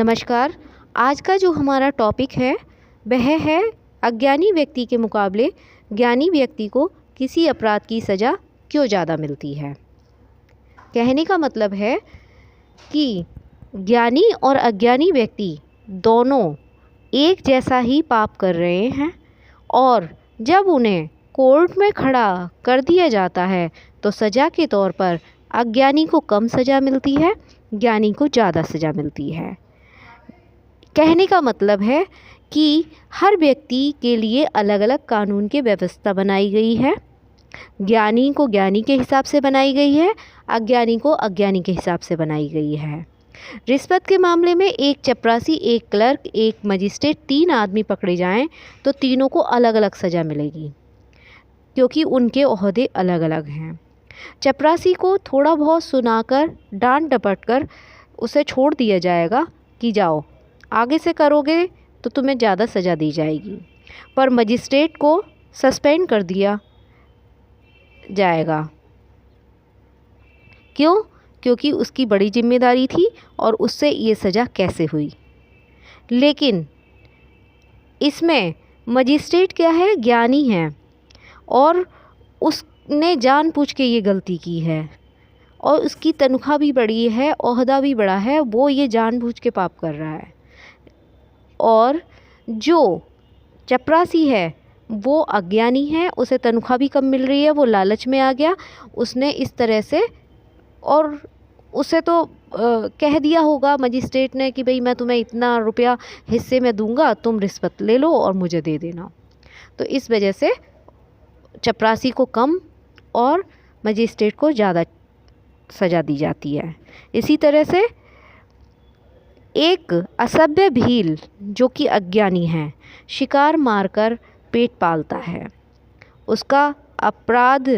नमस्कार। आज का जो हमारा टॉपिक है वह है अज्ञानी व्यक्ति के मुकाबले ज्ञानी व्यक्ति को किसी अपराध की सज़ा क्यों ज़्यादा मिलती है। कहने का मतलब है कि ज्ञानी और अज्ञानी व्यक्ति दोनों एक जैसा ही पाप कर रहे हैं और जब उन्हें कोर्ट में खड़ा कर दिया जाता है तो सज़ा के तौर पर अज्ञानी को कम सज़ा मिलती है, ज्ञानी को ज़्यादा सज़ा मिलती है। कहने का मतलब है कि हर व्यक्ति के लिए अलग अलग कानून की व्यवस्था बनाई गई है। ज्ञानी को ज्ञानी के हिसाब से बनाई गई है, अज्ञानी को अज्ञानी के हिसाब से बनाई गई है। रिश्वत के मामले में एक चपरासी, एक क्लर्क, एक मजिस्ट्रेट, 3 आदमी पकड़े जाएं तो तीनों को अलग अलग सज़ा मिलेगी क्योंकि उनके ओहदे अलग अलग हैं। चपरासी को थोड़ा बहुत सुनाकर डांट डपट कर उसे छोड़ दिया जाएगा कि जाओ, आगे से करोगे तो तुम्हें ज़्यादा सज़ा दी जाएगी। पर मजिस्ट्रेट को सस्पेंड कर दिया जाएगा। क्यों? क्योंकि उसकी बड़ी जिम्मेदारी थी और उससे ये सज़ा कैसे हुई। लेकिन इसमें मजिस्ट्रेट क्या है, ज्ञानी है और उसने जानबूझ के ये गलती की है और उसकी तनख्वाह भी बड़ी है, ओहदा भी बड़ा है, वो ये जानबूझ के पाप कर रहा है। और जो चपरासी है वो अज्ञानी है, उसे तनख्वाह भी कम मिल रही है, वो लालच में आ गया, उसने इस तरह से और उसे तो कह दिया होगा मजिस्ट्रेट ने कि भाई मैं तुम्हें इतना रुपया हिस्से में दूंगा, तुम रिश्वत ले लो और मुझे दे देना। तो इस वजह से चपरासी को कम और मजिस्ट्रेट को ज़्यादा सज़ा दी जाती है। इसी तरह से एक असभ्य भील जो कि अज्ञानी है, शिकार मारकर पेट पालता है, उसका अपराध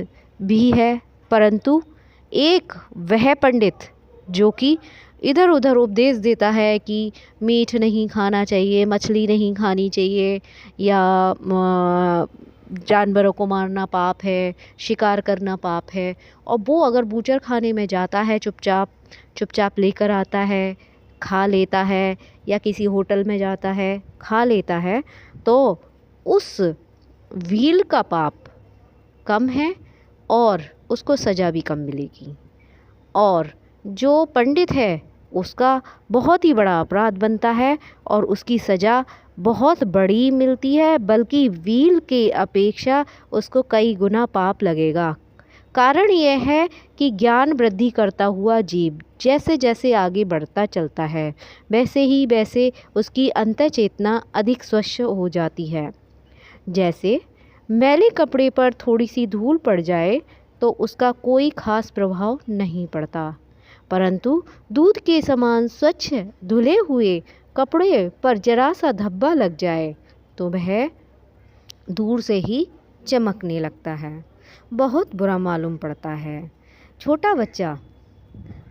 भी है। परंतु एक वह पंडित जो कि इधर उधर उपदेश देता है कि मीट नहीं खाना चाहिए, मछली नहीं खानी चाहिए, या जानवरों को मारना पाप है, शिकार करना पाप है, और वो अगर बूचर खाने में जाता है, चुपचाप लेकर आता है, खा लेता है, या किसी होटल में जाता है खा लेता है, तो उस व्हील का पाप कम है और उसको सज़ा भी कम मिलेगी। और जो पंडित है उसका बहुत ही बड़ा अपराध बनता है और उसकी सज़ा बहुत बड़ी मिलती है, बल्कि व्हील के अपेक्षा उसको कई गुना पाप लगेगा। कारण यह है कि ज्ञान वृद्धि करता हुआ जीव जैसे जैसे आगे बढ़ता चलता है वैसे उसकी अंतः चेतना अधिक स्वच्छ हो जाती है। जैसे मैले कपड़े पर थोड़ी सी धूल पड़ जाए तो उसका कोई खास प्रभाव नहीं पड़ता, परंतु दूध के समान स्वच्छ धुले हुए कपड़े पर जरा सा धब्बा लग जाए तो वह दूर से ही चमकने लगता है, बहुत बुरा मालूम पड़ता है। छोटा बच्चा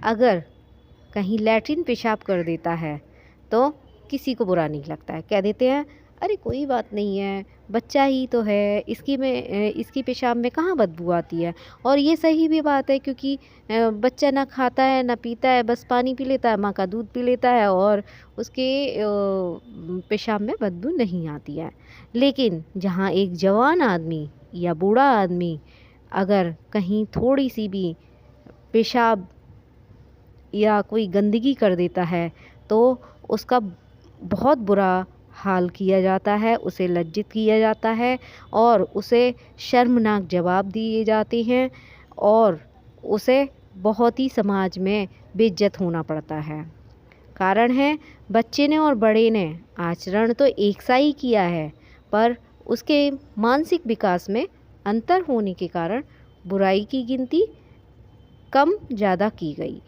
अगर कहीं लैट्रिन पेशाब कर देता है तो किसी को बुरा नहीं लगता है, कह देते हैं अरे कोई बात नहीं है, बच्चा ही तो है, इसकी पेशाब में कहाँ बदबू आती है। और ये सही भी बात है क्योंकि बच्चा ना खाता है ना पीता है, बस पानी पी लेता है, माँ का दूध पी लेता है और उसके पेशाब में बदबू नहीं आती है। लेकिन जहाँ एक जवान आदमी या बूढ़ा आदमी अगर कहीं थोड़ी सी भी पेशाब या कोई गंदगी कर देता है तो उसका बहुत बुरा हाल किया जाता है, उसे लज्जित किया जाता है और उसे शर्मनाक जवाब दिए जाते हैं और उसे बहुत ही समाज में बेइज्जत होना पड़ता है। कारण है बच्चे ने और बड़े ने आचरण तो एक सा ही किया है, पर उसके मानसिक विकास में अंतर होने के कारण बुराई की गिनती कम ज़्यादा की गई।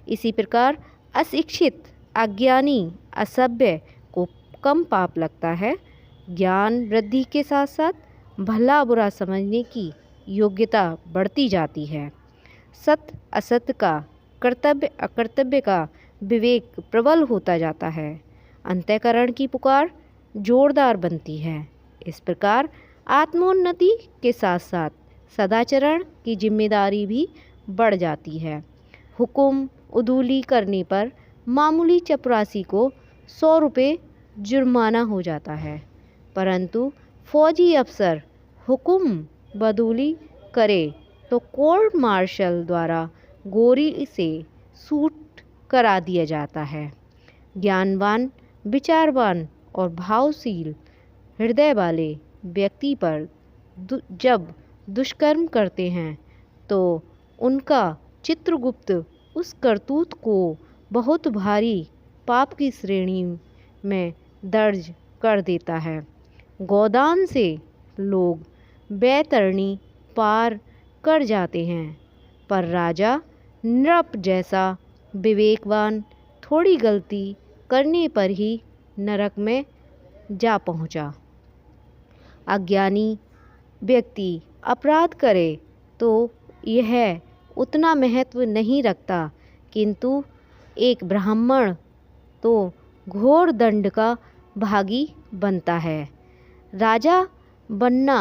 इसी प्रकार अशिक्षित, अज्ञानी, असभ्य को कम पाप लगता है। ज्ञान वृद्धि के साथ साथ भला बुरा समझने की योग्यता बढ़ती जाती है। सत्य असत्य का, कर्तव्य अकर्तव्य का विवेक प्रबल होता जाता है। अंतःकरण की पुकार जोरदार बनती है। इस प्रकार आत्मोन्नति के साथ साथ सदाचरण की जिम्मेदारी भी बढ़ जाती है। हुक्म उधूली करने पर मामूली चपरासी को 100 रुपये जुर्माना हो जाता है। परंतु फौजी अफसर हुक्म बदूली करे तो कोर्ट मार्शल द्वारा गोली से शूट करा दिया जाता है। ज्ञानवान, विचारवान और भावशील हृदय वाले व्यक्ति पर जब दुष्कर्म करते हैं तो उनका चित्रगुप्त उस करतूत को बहुत भारी पाप की श्रेणी में दर्ज कर देता है। गोदान से लोग बैतरणी पार कर जाते हैं, पर राजा नृप जैसा विवेकवान थोड़ी गलती करने पर ही नरक में जा पहुंचा। अज्ञानी व्यक्ति अपराध करे तो यह उतना महत्व नहीं रखता, किंतु एक ब्राह्मण तो घोर दंड का भागी बनता है। राजा बनना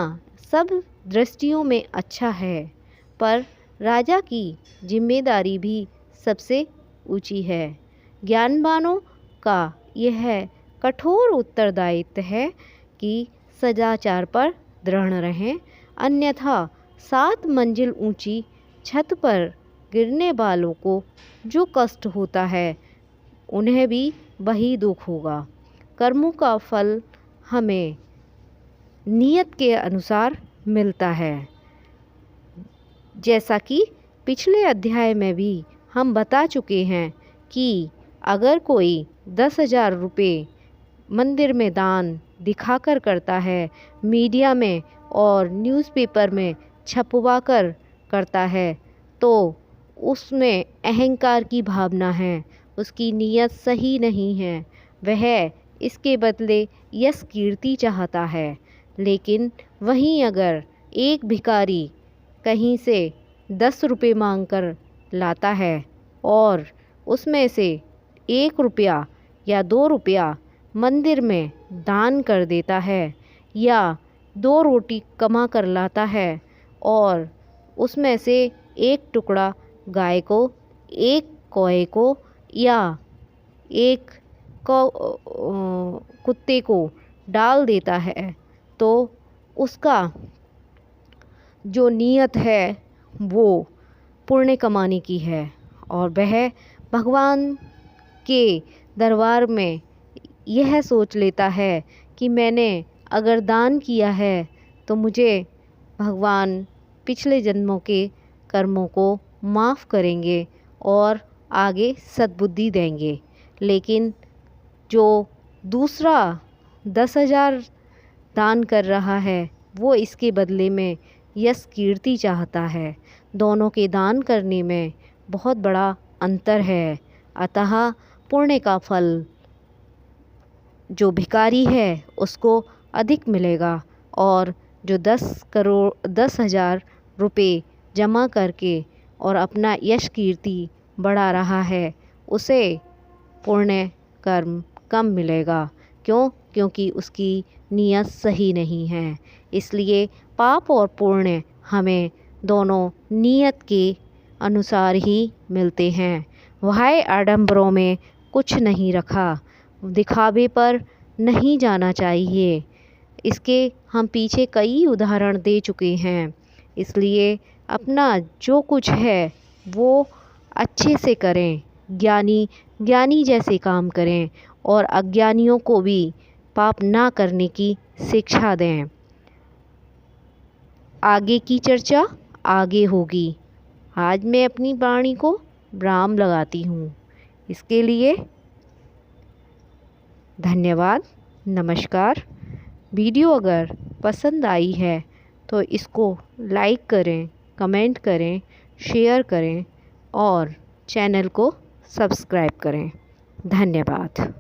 सब दृष्टियों में अच्छा है, पर राजा की जिम्मेदारी भी सबसे ऊंची है। ज्ञानवानों का यह कठोर उत्तरदायित्व है कि सदाचार पर दृढ़ रहें, अन्यथा 7 मंजिल ऊंची छत पर गिरने वालों को जो कष्ट होता है उन्हें भी वही दुख होगा। कर्मों का फल हमें नियत के अनुसार मिलता है। जैसा कि पिछले अध्याय में भी हम बता चुके हैं कि अगर कोई 10,000 रुपये मंदिर में दान दिखाकर करता है, मीडिया में और न्यूज़पेपर में छपवा कर करता है, तो उसमें अहंकार की भावना है, उसकी नीयत सही नहीं है। वह इसके बदले यश कीर्ति चाहता है। लेकिन वहीं अगर एक भिखारी कहीं से 10 रुपये मांग कर लाता है और उसमें से 1 रुपया या 2 रुपया मंदिर में दान कर देता है, या 2 रोटी कमा कर लाता है और उसमें से 1 टुकड़ा गाय को, 1 कौए को या 1 कुत्ते को डाल देता है, तो उसका जो नीयत है वो पुण्य कमाने की है और वह भगवान के दरबार में यह सोच लेता है कि मैंने अगर दान किया है तो मुझे भगवान पिछले जन्मों के कर्मों को माफ़ करेंगे और आगे सद्बुद्धि देंगे। लेकिन जो दूसरा 10,000 दान कर रहा है वो इसके बदले में यश कीर्ति चाहता है। दोनों के दान करने में बहुत बड़ा अंतर है। अतः पुण्य का फल जो भिखारी है उसको अधिक मिलेगा और जो 10,000 रुपये जमा करके और अपना यश कीर्ति बढ़ा रहा है उसे पुण्य कर्म कम मिलेगा। क्योंकि उसकी नीयत सही नहीं है। इसलिए पाप और पुण्य हमें दोनों नीयत के अनुसार ही मिलते हैं। वह आडंबरों में कुछ नहीं रखा, दिखावे पर नहीं जाना चाहिए। इसके हम पीछे कई उदाहरण दे चुके हैं। इसलिए अपना जो कुछ है वो अच्छे से करें, ज्ञानी जैसे काम करें और अज्ञानियों को भी पाप ना करने की शिक्षा दें। आगे की चर्चा आगे होगी। आज मैं अपनी वाणी को विराम लगाती हूँ। इसके लिए धन्यवाद, नमस्कार। वीडियो अगर पसंद आई है तो इसको लाइक करें, कमेंट करें, शेयर करें और चैनल को सब्सक्राइब करें। धन्यवाद।